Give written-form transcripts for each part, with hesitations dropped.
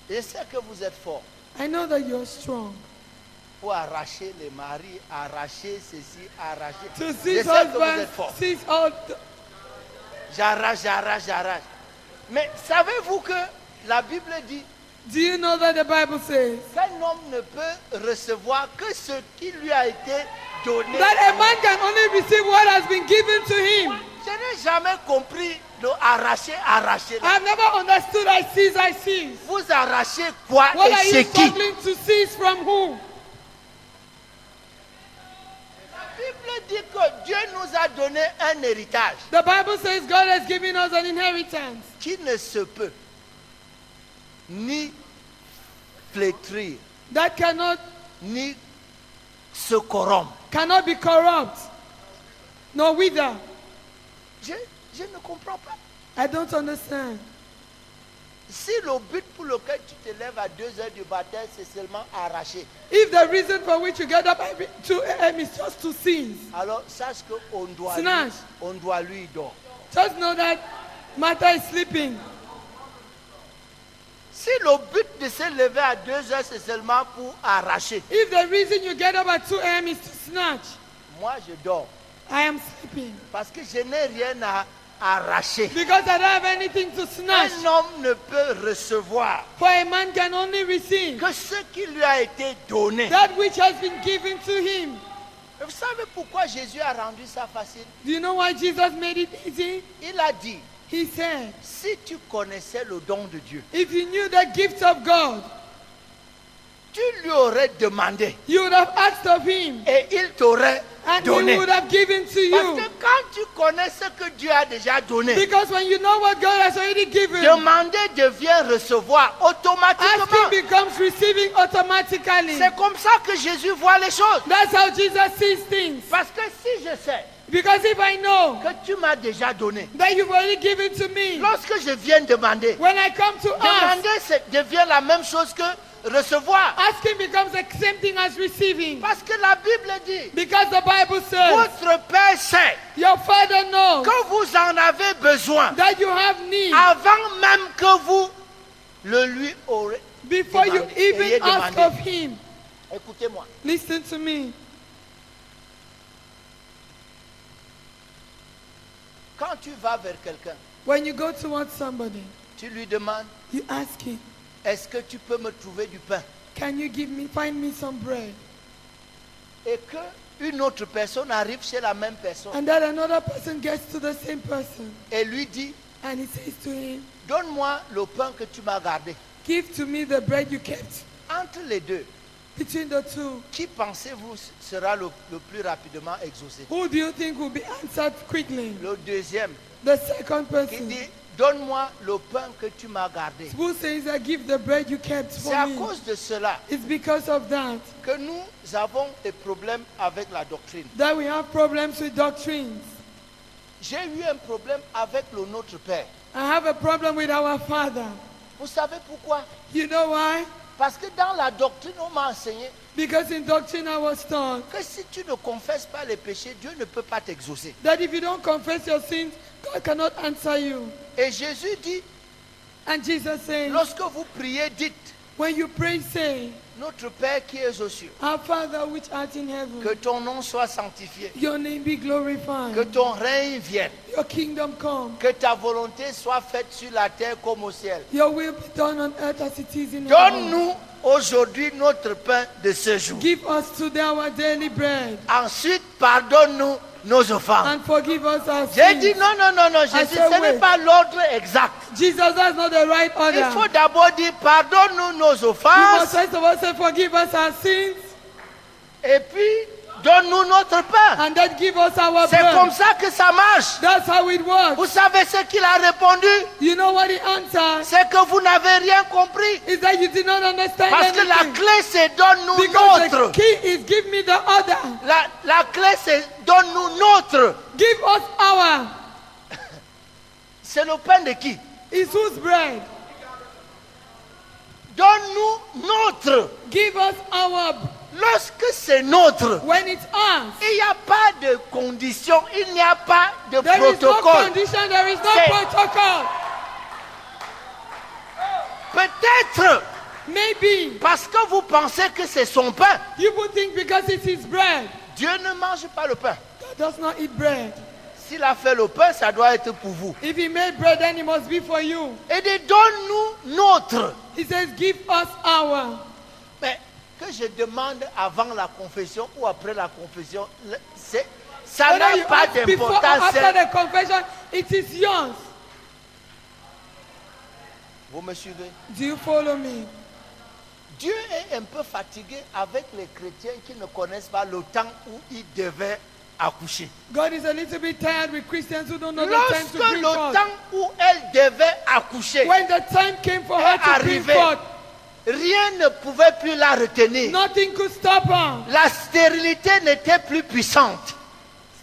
Je sais que vous êtes fort I know that you're strong. pour arracher les maris, arracher ceci, arracher. To Je seize sais que vous husbands, êtes fort. seize all. J'arrache. Mais savez-vous que la Bible dit Do you know that the Bible says qu'un homme ne peut recevoir que ce qui lui a été donné? that a man can only receive what has been given to him? Je n'ai jamais compris le arracher. I've never understood I seize. Vous arrachez quoi What et are chez you qui? struggling to seize from whom? La Bible dit que Dieu nous a donné un héritage The Bible says God has given us an inheritance qui ne se peut ni flétrir, that cannot ni se corrompre. be corrupt, nor wither. Je ne comprends pas. I don't understand. Si le but pour lequel tu te lèves à 2 heures du matin, c'est seulement arracher, If the reason for which you get up every 2 a.m. is just to seize, alors sache qu'on doit, Snatch. lui dormir. just know that Martha is sleeping. Si le but de se lever à 2 heures, c'est seulement pour arracher, If the reason you get up at 2 a.m. is to snatch, moi je dors. I am sleeping. Parce que je n'ai rien à arracher. Because I don't have anything to snatch. Un homme ne peut recevoir For a man can only receive que ce qui lui a été donné. that which has been given to him. Vous savez pourquoi Jésus a rendu ça facile? Do you know why Jesus made it easy? Il a dit, He said, si tu connaissais le don de Dieu, if you knew the gift of God, tu lui aurais demandé you would have asked of him, et il t'aurait and donné. he would have given to Parce you. que quand tu connais ce que Dieu a déjà donné, Because when you know what God has already given, demander devient recevoir automatiquement. asking becomes receiving automatically. C'est comme ça que Jésus voit les choses. That's how Jesus sees things. Parce que si je sais Because if I know que tu m'as déjà donné, that you've already given to me, lorsque je viens demander, when I come to ask, demander devient la même chose que recevoir. asking becomes the same thing as receiving. Parce que la Bible dit, Because the Bible says, votre Père sait your Father knows que vous en avez besoin that you have need avant même que vous le lui aurez before you demandé, ayez even ask demandé. of Him. Écoutez-moi, Listen to me. quand tu vas vers quelqu'un, When you go towards somebody, tu lui demandes, you ask him, est-ce que tu peux me trouver du pain? can you find me some bread? Et que une autre personne arrive chez la même personne And that another person gets to the same person. et lui dit, And he says to him, donne-moi le pain que tu m'as gardé. give to me the bread you kept. Entre les deux, Between the two, qui pensez-vous sera le plus rapidement exaucé? who do you think will be answered quickly? Le deuxième, The second qui person, dit, donne-moi le pain que tu m'as gardé. who says, I give the bread you kept C'est for à me. cause de cela It's because of that que nous avons des problèmes avec la doctrine. that we have problems with doctrines. J'ai eu un problème avec le Notre Père. I have a problem with our Father. Vous savez pourquoi? You know why? Parce que dans la doctrine, on m'a enseigné Because in doctrine I was taught que si tu ne confesses pas les péchés, Dieu ne peut pas t'exaucer. that if you don't confess your sins, God cannot answer you. Et Jésus dit, And Jesus says, lorsque vous priez, dites, when you pray, say, Notre Père qui es aux cieux, Our Father which art in que heaven, ton nom soit sanctifié, your name be glorified, que ton règne vienne, your kingdom come, que ta volonté soit faite sur la terre comme au ciel. your will be done on earth as it is in heaven. Donne-nous aujourd'hui notre pain de ce jour. Give us today our daily bread Ensuite, pardonne-nous nos offenses. and forgive us our J'ai dit sins. non, Jésus, ce n'est pas l'ordre exact. Jesus, that's not the right Il faut order. d'abord dire pardonne-nous nos You must offenses first of all say, forgive us our sins, et puis donne-nous notre pain. and then give us our C'est comme bread. ça que ça marche. That's how it Vous works. savez ce qu'il a répondu? You know what he answered? C'est que vous n'avez rien compris. Is that you did not understand Parce que la anything. clé c'est donne-nous Because the notre. key is give me the order. La clé c'est donne-nous notre. Give us our. C'est le pain de qui? Is whose bread? Donne-nous notre. Give us our. Lorsque c'est notre, When it's ours, il n'y a pas de condition, il n'y a pas de there is no protocole. condition, there is no C'est- protocol. Peut-être Maybe Parce que vous pensez que c'est son pain. you would think because it's his bread. Dieu ne mange pas le pain. God does not eat bread. S'il a fait le pain, ça doit être pour vous. If he made bread, then it must be for you. Et dit, donne-nous notre. He says, give us our. Mais que je demande avant la confession ou après la confession, ça Whether n'a you pas ask before or d'importance. after the confession, it is yours. Vous me suivez? Do you follow me? Dieu est un peu fatigué avec les chrétiens qui ne connaissent pas le temps où ils devaient accoucher. God is a little bit tired with Christians who don't know the time Lorsque to bring le forth. temps où elle devait accoucher When the time came for her to bring arrivé, forth, rien ne pouvait plus la retenir. nothing could stop her. La stérilité n'était plus puissante.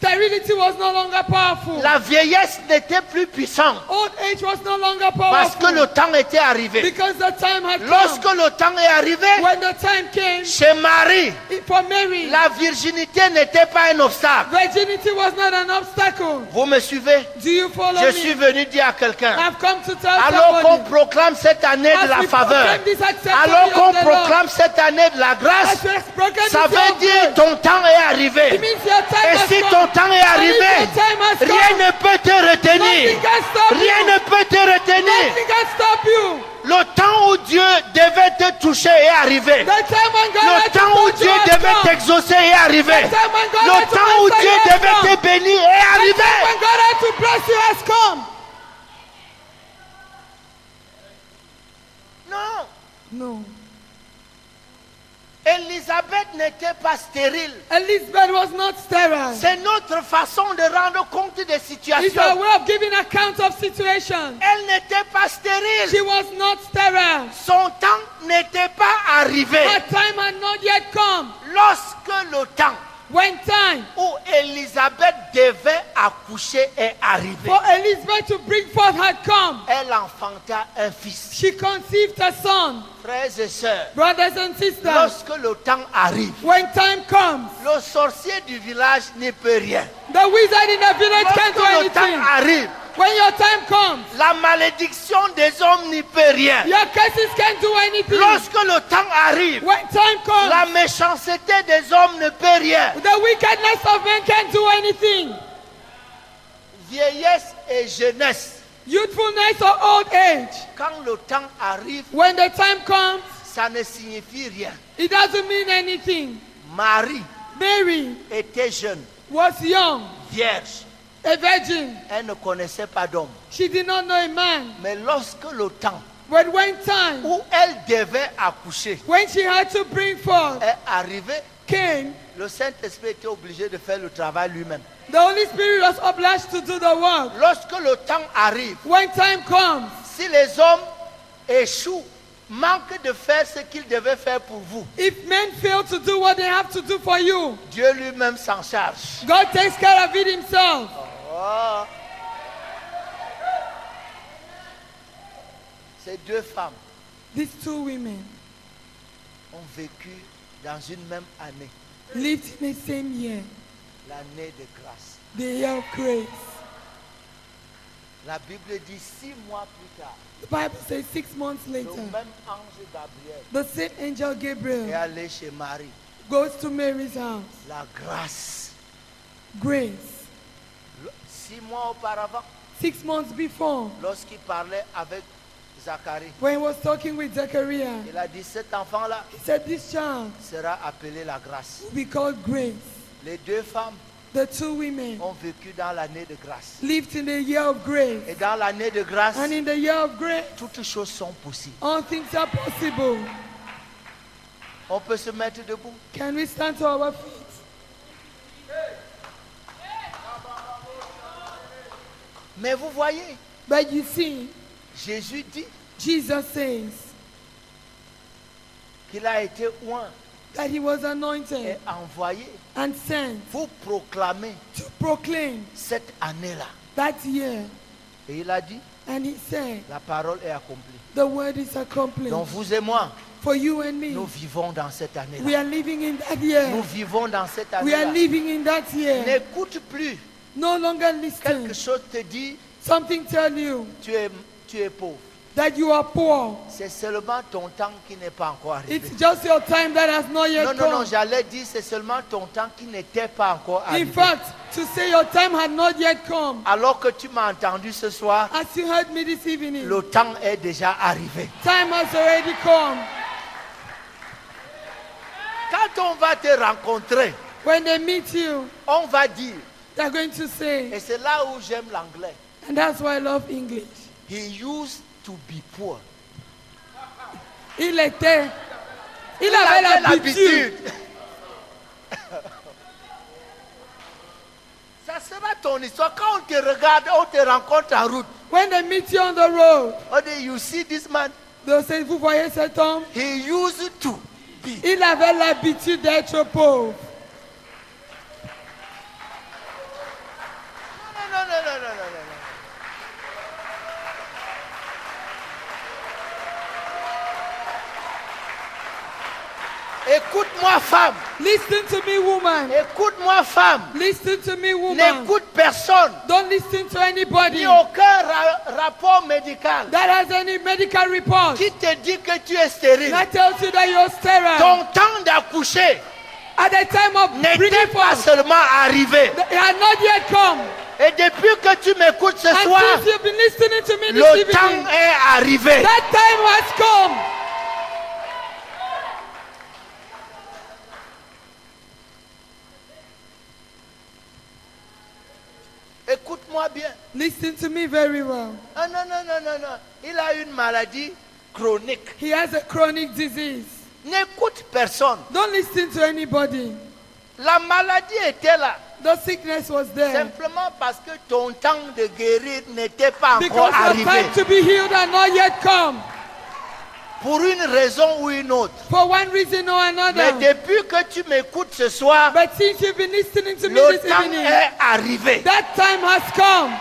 Sterility was no longer powerful. La vieillesse n'était plus puissante. Old age was no longer Parce que powerful. le temps était arrivé. Because the time had Lorsque come. le temps est arrivé, When the time came chez Marie, for Mary, la virginité n'était pas un obstacle. virginity was not an obstacle. Vous me suivez? Do you follow Je me? suis venu dire à quelqu'un, I've come to tell alors qu'on somebody. proclame cette année de As la we faveur, proclaim this acceptance alors of qu'on the Lord, proclame cette année de la grâce, as we proclaim ça this veut of dire grace, ton temps est it arrivé. means your time Et has si come. ton temps est And if arrivé, your time has come, rien ne peut te retenir. nothing can stop Rien you. ne peut te retenir. Nothing can stop you. Le temps où Dieu devait te toucher est arrivé. The time when God Le had to temps où touch Dieu you has devait come. t'exaucer est arrivé. The time when God Le had to temps où answer Dieu you has devait come. te bénir est The arrivé. time when God had to bless you has come. Non, No. Élisabeth n'était pas stérile. Elizabeth was not sterile. C'est notre façon de rendre compte des It's a situations. way of giving account of situations. Elle n'était pas stérile. She was not sterile. Son temps n'était pas arrivé. Her time had not yet come. Lorsque le temps When time où Élisabeth devait accoucher est arrivé, for Elizabeth to bring forth had come, elle enfanta un fils. she conceived a son. Frères et sœurs, Brothers and sisters, lorsque le temps arrive, when time comes, le sorcier du village n'y peut rien. the wizard in the village can't do Lorsque le temps anything. arrive, When your time comes, la malédiction des hommes n'y peut rien. your curses can't do anything. Lorsque le temps arrive, When time comes, la méchanceté des hommes ne peut rien. the wickedness of men can't do anything. Vieillesse et jeunesse, Youthfulness or old age, quand le temps arrive, when the time comes, ça ne signifie rien. it doesn't mean anything. Marie Mary était jeune, was young, vierge. a virgin. Elle ne connaissait pas d'homme. She did not know a man. Mais lorsque le temps But when time, où elle devait accoucher when she had to bring forth, est arrivé, came, le Saint-Esprit était obligé de faire le travail lui-même. the Holy Spirit was obliged to do the work. Lorsque le temps arrive, When time comes, si les hommes échouent, manquent de faire ce qu'ils devaient faire pour vous, if men fail to do what they have to do for you, Dieu lui-même s'en charge. God takes care of it himself. Oh. Ces deux femmes These two women ont vécu dans une même année, lived in the same year, l'année de grâce. the year of grace. La Bible dit 6 mois plus tard, The Bible says 6 months le later, même ange Gabriel the same angel est Gabriel allé chez Marie. goes to Mary's house. La grâce. Grace. 6 mois auparavant, 6 months before, lorsqu'il parlait avec Zacharie, when he was talking with Zechariah, il a dit cet enfant-là he said, this child sera appelé la grâce. will be called Grace. Les deux femmes The two women ont vécu dans l'année de grâce. lived in the year of grace. Et dans l'année de grâce, And in the year of grace, toutes choses sont possibles. all things are possible. On peut se mettre debout. Can we stand to our feet? Mais vous voyez, But you see, Jésus dit Jesus says qu'il a été oint that he was et anointed envoyé and sent pour proclamer to proclaim cette année-là. that year. Et il a dit, And he said, la parole est accomplie. the word is accomplished. Donc vous et moi, For you and me, nous vivons dans cette we année-là. are living in that Nous year. vivons dans cette We are année-là. living in that year. N'écoute plus. No longer Quelque listen. chose te dit, Something tell you tu es pauvre. that you are poor. C'est seulement ton temps qui n'est pas encore arrivé. It's just your time that has not yet Non, non, non, come. j'allais dire c'est seulement ton temps qui n'était pas encore In arrivé. fact, to say your time had not yet come, Alors que tu m'as entendu ce soir, as you heard me this evening, le temps est déjà arrivé. time has already come. Quand on va te rencontrer, When they meet you, on va dire, they're going to say, et c'est là où j'aime l'anglais, and that's why I love English. he used to be poor. Il avait l'habitude. Ça sera ton histoire. Quand on te regarde, on te rencontre en route. When they meet you on the road, On dit, you see this man, they'll say, vous voyez cet homme? he used to be. Il avait l'habitude d'être pauvre. Non, non, non, non, non, non, non. Écoute-moi, femme. Listen to me, woman. Écoute-moi, femme. Listen to me, woman. N'écoute personne. Don't listen to anybody Ni aucun rapport médical that has any medical report qui te dit que tu es stérile. that tells you that you're sterile. Ton temps d'accoucher At the time of n'était bringing pas forth, seulement arrivé. it had not yet come. Et depuis que tu m'écoutes ce And soir, since you've been listening to me this le evening, temps est arrivé. that time has come. Écoute-moi bien. Listen to me very well. Ah, non, non, non, non, non. Il a une maladie chronique. He has a chronic disease. N'écoute personne. Don't listen to anybody. La maladie était là. The sickness was there. Simplement parce que ton temps de guérir n'était pas encore Because your arrivé. time to be healed had not yet come. Pour une raison ou une autre. For one reason or Mais another. depuis que tu m'écoutes ce soir, But since you've been listening to me le this temps evening, est arrivé. that time has come.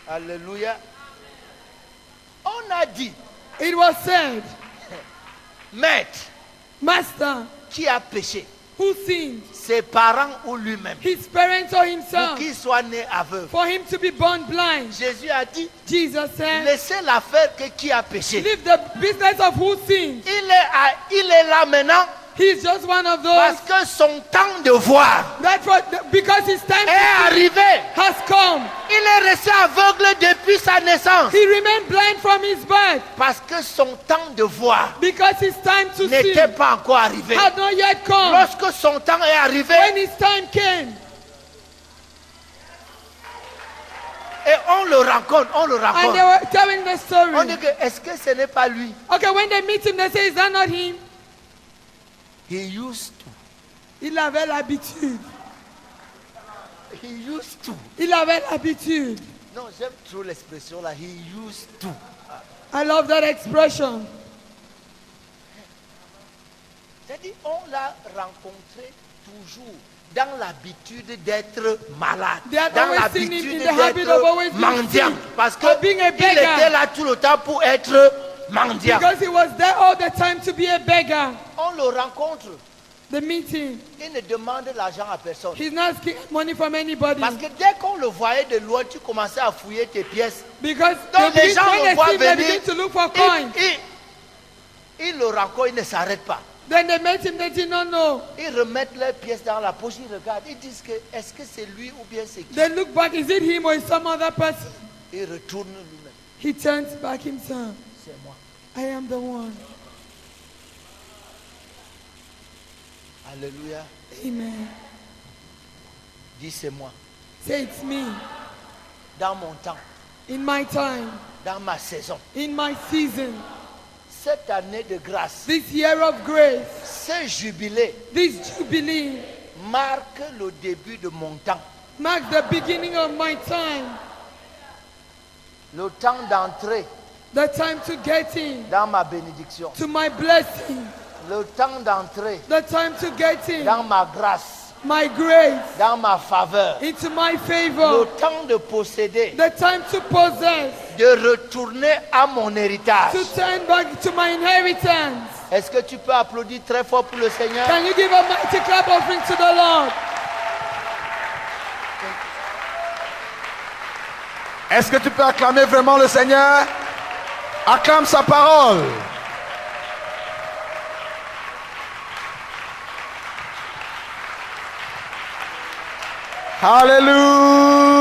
Alléluia. On a dit, It was said, maître, Master, qui a péché, who sinned? ses parents ou lui-même, His parents or pour himself? qu'il soit né aveugle. For him to be born blind. Jésus a dit, Jesus said, laissez l'affaire que qui a péché. leave the business of who sinned. Il est là maintenant He's just one of parce those. que son temps de voir That's what, because his time est to see arrivé. has come. Il est resté aveugle depuis sa naissance He remained blind from his birth parce que son temps de voir because his time to see n'était pas encore arrivé. had not yet come. Lorsque son temps est arrivé When his time came, et on le rencontre, and they were telling the on story. dit que est-ce que ce n'est pas lui? Okay, when they meet him, they say, is that not him? He used to. Il avait l'habitude. He used to. Il avait l'habitude. Non, j'aime trop l'expression là. He used to. I love that expression. C'est-à-dire, on l'a rencontré toujours dans l'habitude d'être malade, They had dans always seen him l'habitude in the habit of always d'être being mendiant, sick, parce of being a qu'il beggar. était là tout le temps pour être mendiant. Because he was there all the time to be a beggar. On le rencontre, The meeting. il ne demande l'argent à personne. He's not asking money from anybody. Parce que dès qu'on le voyait de loin, tu commençais à fouiller tes pièces. Because Donc they les gens when le they voient see him, they venir, begin to look for coins. ils le rencontrent, ils ne s'arrêtent pas. Then they met him, they did not know. Ils remettent leurs pièces dans la poche, ils regardent, ils disent que est-ce que c'est lui ou bien c'est qui? They look back, is it him or is some other person? Il retourne lui-même. He turns back himself. C'est moi. I am the one. Alléluia. Amen. Dis c'est moi. Say it's me. Dans mon temps, In my time, dans ma saison, in my season, cette année de grâce, this year of grace, ce jubilé this jubilee marque le début de mon temps. marks the beginning of my time. Le temps d'entrer The time to get in, dans ma bénédiction. to my blessing. Le temps d'entrer The time to get in, dans ma grâce, my grace, dans ma faveur. into my Le favor. temps de posséder, The time to possess, de retourner à mon héritage. to turn back to my inheritance. Est-ce que tu peux applaudir très fort pour le Seigneur? Can you give a mighty clap offering to the Lord? Est-ce que tu peux acclamer vraiment le Seigneur? Acclame sa parole. Alléluia.